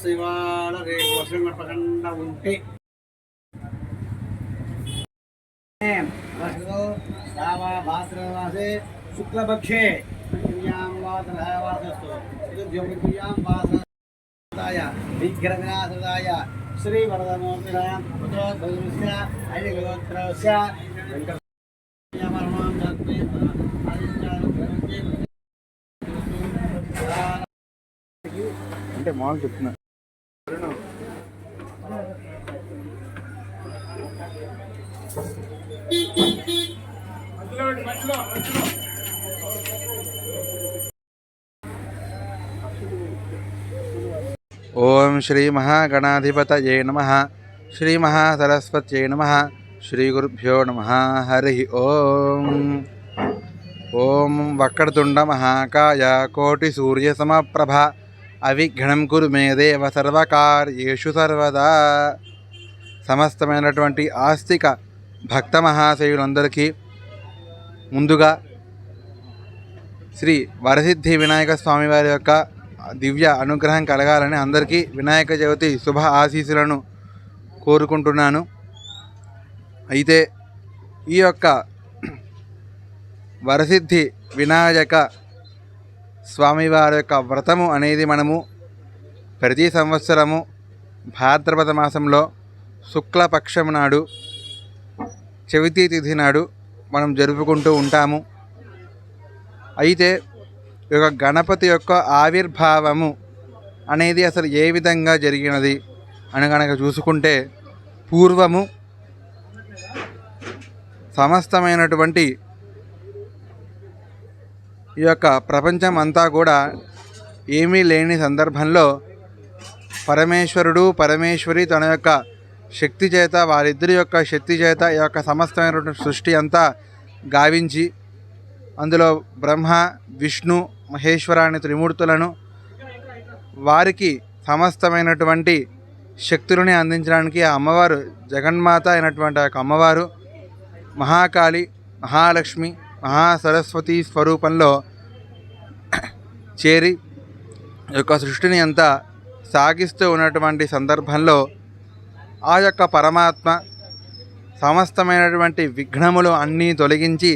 ఇవాళ రేపు వర్షం పడకుండా ఉంటే భాద్రమాసే శుక్లపక్షే విఘ్నవినాశదాయ శ్రీ వరదమూర్తిరాయ పుత్రోద్భవస్య ఐదిగోత్రస్య అంటే మామూలు చెప్తున్నా. ఓం శ్రీ మహాగణాధిపతయే నమః. శ్రీ మహాసరస్వత్యై నమః. శ్రీ గురుభ్యో నమః. హరి ఓం. ఓం వక్రతుండ మహాకాయ కోటి సూర్య సమప్రభ అవిఘ్నం కురు మే దేవ సర్వకార్యేషు సర్వదా. సమస్తమైనటువంటి ఆస్తిక భక్త మహాశయులందరికీ ముందుగా శ్రీ వరసిద్ధి వినాయక స్వామివారి యొక్క దివ్య అనుగ్రహం కలగాలని అందరికీ వినాయక చవితి శుభ ఆశీస్సులను కోరుకుంటున్నాను. అయితే ఈ యొక్క వరసిద్ధి వినాయక స్వామివారి యొక్క వ్రతము అనేది మనము ప్రతి సంవత్సరము భాద్రపద మాసంలో శుక్లపక్షం నాడు చవితి తిథి నాడు మనం జరుపుకుంటూ ఉంటాము. అయితే ఈ యొక్క గణపతి యొక్క ఆవిర్భావము అనేది అసలు ఏ విధంగా జరిగినది అని కనుక చూసుకుంటే, పూర్వము సమస్తమైనటువంటి ఈ యొక్క ప్రపంచం అంతా కూడా ఏమీ లేని సందర్భంలో పరమేశ్వరుడు పరమేశ్వరి తన యొక్క శక్తి చేత, వారిద్దరి యొక్క శక్తి చేత ఈ యొక్క సమస్తమైనటువంటి సృష్టి అంతా గావించి అందులో బ్రహ్మ విష్ణు మహేశ్వర అనే త్రిమూర్తులను వారికి సమస్తమైనటువంటి శక్తులని అందించడానికి ఆ అమ్మవారు జగన్మాత అయినటువంటి ఆ యొక్క అమ్మవారు మహాకాళి మహాలక్ష్మి మహాసరస్వతి స్వరూపంలో చేరి యొక్క సృష్టిని అంతా సాగిస్తూ ఉన్నటువంటి సందర్భంలో ఆ యొక్క పరమాత్మ సమస్తమైనటువంటి విఘ్నములు అన్నీ తొలగించి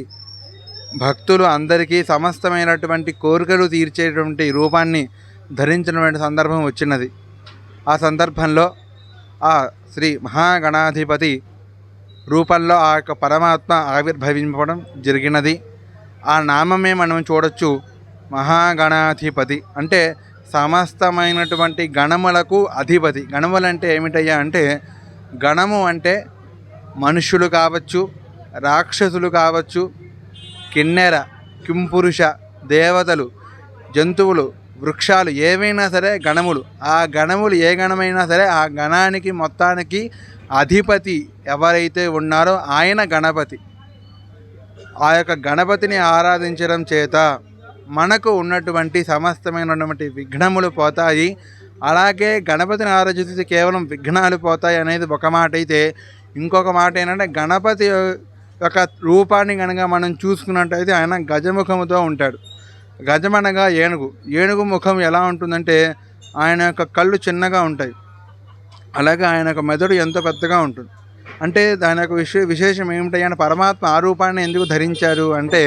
భక్తులు అందరికీ సమస్తమైనటువంటి కోరికలు తీర్చేటువంటి రూపాన్ని ధరించినటువంటి సందర్భం వచ్చినది. ఆ సందర్భంలో ఆ శ్రీ మహాగణాధిపతి రూపంలో ఆ యొక్క పరమాత్మ ఆవిర్భవించడం జరిగినది. ఆ నామమే మనం చూడొచ్చు, మహాగణాధిపతి అంటే సమస్తమైనటువంటి గణములకు అధిపతి. గణములు అంటే ఏమిటయ్యా అంటే, గణము అంటే మనుష్యులు కావచ్చు, రాక్షసులు కావచ్చు, కిన్నెర కింపురుష దేవతలు, జంతువులు, వృక్షాలు ఏవైనా సరే గణములు. ఆ గణములు ఏ గణమైనా సరే ఆ గణానికి మొత్తానికి అధిపతి ఎవరైతే ఉన్నారో ఆయన గణపతి. ఆ యొక్క గణపతిని ఆరాధించడం చేత మనకు ఉన్నటువంటి సమస్తమైనటువంటి విఘ్నములు పోతాయి. అలాగే గణపతిని ఆరాధిస్తే కేవలం విఘ్నాలు పోతాయి అనేది ఒక మాట అయితే, ఇంకొక మాట ఏంటంటే గణపతి యొక్క రూపాన్ని కనుక మనం చూసుకున్నట్టయితే ఆయన గజముఖముతో ఉంటాడు. గజమనగా ఏనుగు. ఏనుగు ముఖం ఎలా ఉంటుందంటే ఆయన యొక్క కళ్ళు చిన్నగా ఉంటాయి, అలాగే ఆయన యొక్క మెదడు ఎంతో పెద్దగా ఉంటుంది. అంటే దాని యొక్క విశేషం ఏమిటంటే పరమాత్మ ఆ రూపాన్ని ఎందుకు ధరించారు అంటే,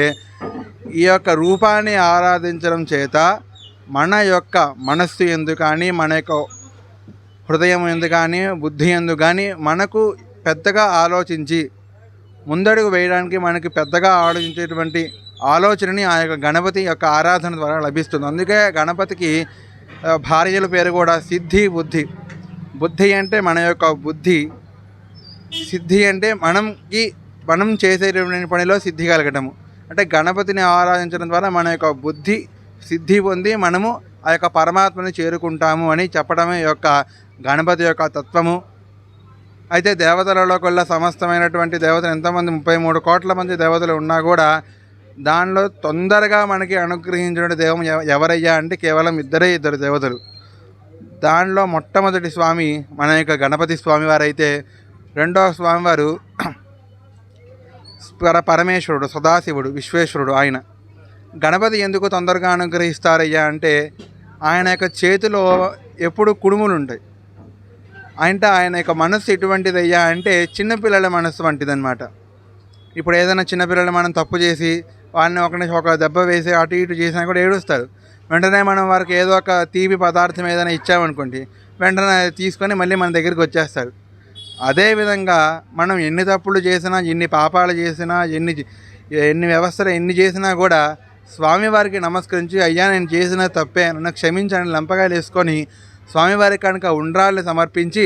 ఈ యొక్క రూపాన్ని ఆరాధించడం చేత మన యొక్క మనస్సు ఎందు కానీ, మన యొక్క హృదయం ఎందు కానీ, బుద్ధి ఎందు కానీ మనకు పెద్దగా ఆలోచించి ముందడుగు వేయడానికి మనకి పెద్దగా ఆలోచించేటువంటి ఆలోచనని ఆ యొక్క గణపతి యొక్క ఆరాధన ద్వారా లభిస్తుంది. అందుకే గణపతికి భార్యల పేరు కూడా సిద్ధి బుద్ధి. బుద్ధి అంటే మన యొక్క బుద్ధి, సిద్ధి అంటే మనం చేసేటువంటి పనిలో సిద్ధి కలగటము. అంటే గణపతిని ఆరాధించడం ద్వారా మన యొక్క బుద్ధి సిద్ధి పొంది మనము ఆ యొక్క పరమాత్మని చేరుకుంటాము అని చెప్పడమే యొక్క గణపతి యొక్క తత్వము. అయితే దేవతలలో కల్లా సమస్తమైనటువంటి దేవతలు ఎంతమంది 33 కోట్ల మంది దేవతలు ఉన్నా కూడా దానిలో తొందరగా మనకి అనుగ్రహించిన దైవం ఎవరయ్యా అంటే కేవలం ఇద్దరు దేవతలు. దానిలో మొట్టమొదటి స్వామి మన యొక్క గణపతి స్వామివారైతే, రెండవ స్వామివారు పరమేశ్వరుడు, సదాశివుడు, విశ్వేశ్వరుడు. ఆయన గణపతి ఎందుకు తొందరగా అనుగ్రహిస్తారయ్యా అంటే ఆయన యొక్క చేతిలో ఎప్పుడు కుడుములు ఉంటాయి. అంటే ఆయన యొక్క మనస్సు ఎటువంటిదయ్యా అంటే చిన్నపిల్లల మనస్సు వంటిదన్నమాట. ఇప్పుడు ఏదైనా చిన్నపిల్లలు మనం తప్పు చేసి వాళ్ళని ఒక దెబ్బ వేసి అటు ఇటు చేసినా కూడా ఏడుస్తారు. వెంటనే మనం వారికి ఏదో ఒక తీపి పదార్థం ఏదైనా ఇచ్చామనుకోండి, వెంటనే తీసుకొని మళ్ళీ మన దగ్గరికి వచ్చేస్తారు. అదేవిధంగా మనం ఎన్ని తప్పులు చేసినా, ఎన్ని పాపాలు చేసినా, ఎన్ని వ్యవస్థలు ఎన్ని చేసినా కూడా స్వామివారికి నమస్కరించి అయ్యా నేను చేసిన తప్పే నన్ను క్షమించండి లంపకాయలు వేసుకొని స్వామివారికి కనుక ఉండ్రాళ్ళు సమర్పించి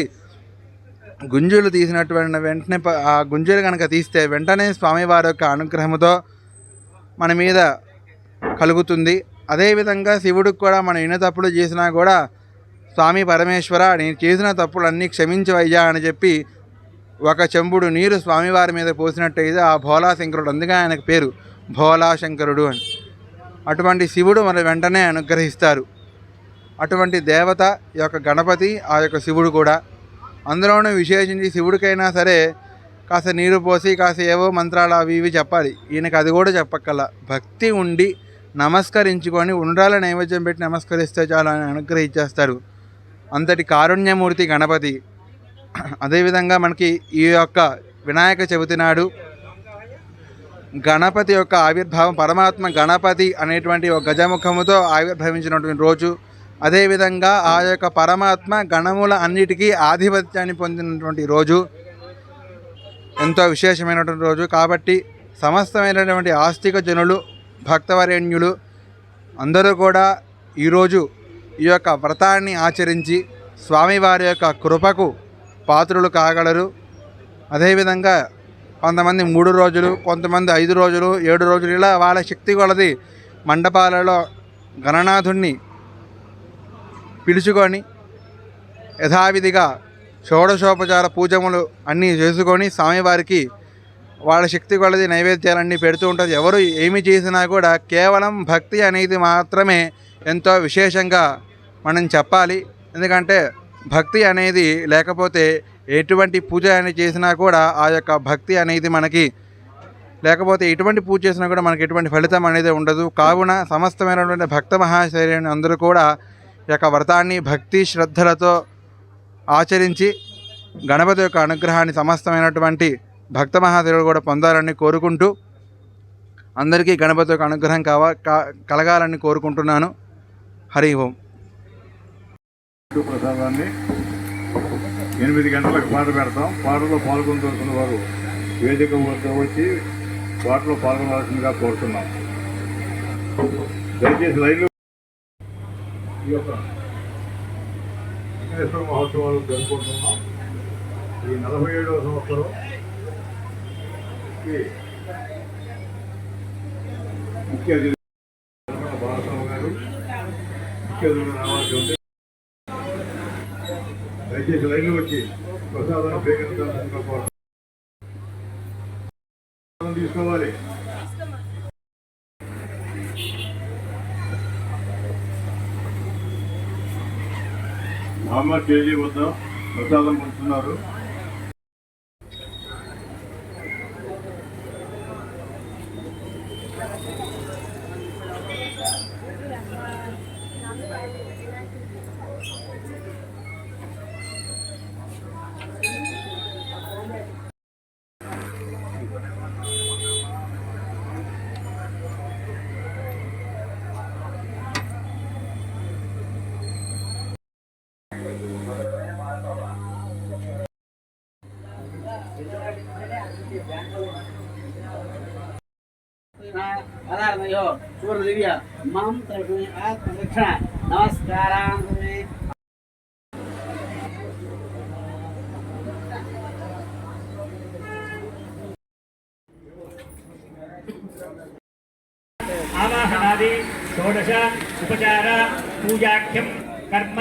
గుంజులు తీసినటువంటి వెంటనే ఆ గుంజులు కనుక తీస్తే వెంటనే స్వామివారి యొక్క అనుగ్రహంతో మన మీద కలుగుతుంది. అదేవిధంగా శివుడికి కూడా మనం ఎన్ని తప్పులు చేసినా కూడా స్వామి పరమేశ్వర నేను చేసిన తప్పులన్నీ క్షమించవయ్యా అని చెప్పి ఒక చెంబుడు నీరు స్వామివారి మీద పోసినట్టయితే ఆ భోలాశంకరుడు, అందుకే ఆయనకు పేరు భోలాశంకరుడు అని. అటువంటి శివుడు మన వెంటనే అనుగ్రహిస్తారు. అటువంటి దేవత ఈ యొక్క గణపతి, ఆ యొక్క శివుడు కూడా. అందులోనూ విశేషించి శివుడికైనా సరే కాస్త నీరు పోసి కాస్త ఏవో మంత్రాలు అవి ఇవి చెప్పాలి. ఈయనకి అది కూడా చెప్పక్కల, భక్తి ఉండి నమస్కరించుకొని ఉండ్రాల నైవేద్యం పెట్టి నమస్కరిస్తే చాలా అనుగ్రహించేస్తారు. అంతటి కారుణ్యమూర్తి గణపతి. అదేవిధంగా మనకి ఈ యొక్క వినాయక చవితి నాడు గణపతి యొక్క ఆవిర్భావం, పరమాత్మ గణపతి అనేటువంటి ఒక గజముఖముతో ఆవిర్భవించినటువంటి రోజు. అదేవిధంగా ఆ యొక్క పరమాత్మ గణముల అన్నిటికీ ఆధిపత్యాన్ని పొందినటువంటి రోజు, ఎంతో విశేషమైనటువంటి రోజు. కాబట్టి సమస్తమైనటువంటి ఆస్తిక జనులు, భక్తవరేణ్యులు అందరూ కూడా ఈరోజు ఈ యొక్క వ్రతాన్ని ఆచరించి స్వామివారి యొక్క కృపకు పాత్రులు కాగలరు. అదేవిధంగా కొంతమంది 3 రోజులు, కొంతమంది 5 రోజులు, 7 రోజులు ఇలా వాళ్ళ శక్తి కొలది మండపాలలో గణనాథుణ్ణి పిలుచుకొని యథావిధిగా షోడశోపచార పూజములు అన్నీ చేసుకొని స్వామివారికి వాళ్ళ శక్తి కొలది నైవేద్యాలన్నీ పెడుతూ ఉంటారు. ఎవరు ఏమి చేసినా కూడా కేవలం భక్తి అనేది మాత్రమే ఎంతో విశేషంగా మనం చెప్పాలి. ఎందుకంటే భక్తి అనేది లేకపోతే ఎటువంటి పూజ అనేది చేసినా కూడా ఆ యొక్క భక్తి అనేది మనకి లేకపోతే ఎటువంటి పూజ చేసినా కూడా మనకి ఎటువంటి ఫలితం అనేది ఉండదు. కావున సమస్తమైనటువంటి భక్త మహాశైలిని అందరూ కూడా ఈ యొక్క వ్రతాన్ని భక్తి శ్రద్ధలతో ఆచరించి గణపతి యొక్క అనుగ్రహాన్ని సమస్తమైనటువంటి భక్త మహాశైలులు కూడా పొందాలని కోరుకుంటూ అందరికీ గణపతి యొక్క అనుగ్రహం కలగాలని కోరుకుంటున్నాను. హరి ఓం. ప్రసాదాన్ని 8 గంటలకు పాట పెడతాం. పాటలో పాల్గొనవలసిన వారు వేదిక వద్ద వచ్చి పాటలో పాల్గొనవలసిందిగా కోరుతున్నాం. దయచేసి లైన్లో ఈ యొక్క విఘ్నేశ్వర మహోత్సవాలు జరుపుకుంటున్నాం. ఈ 47వ సంవత్సరం ముఖ్య అతిథి బాలస్వామి గారు ముఖ్య అతిథిగా రావాల్సి ఉంది. దయచేసి లైన్లో వచ్చి ప్రసాదాన్ని స్వీకరించాల్సిందిగా కోరుతున్నాం. తీసుకోవాలి. మహమ్మద్ కేజీ వద్ద ప్రసాదం పంచుతున్నారు. सूर्यदेव्या मां तर्पणे आत्मरक्षण नमस्कारान् करोमि। आवाहनादि षोडश उपचार पूजाख्यं कर्म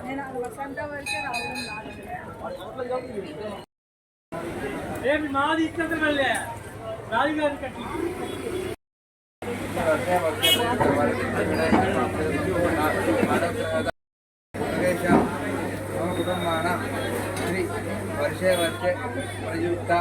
నేను అది వసంత వరకే రావడం రేపు మాది ఇచ్చేది మళ్ళీ రాజుగారి కట్టి కుటుంబానం శ్రీ వర్షే వర్షే ప్రయుక్త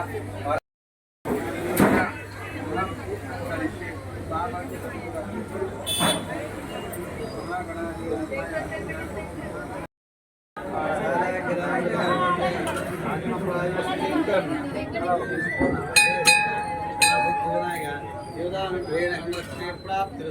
ప్రాప్తి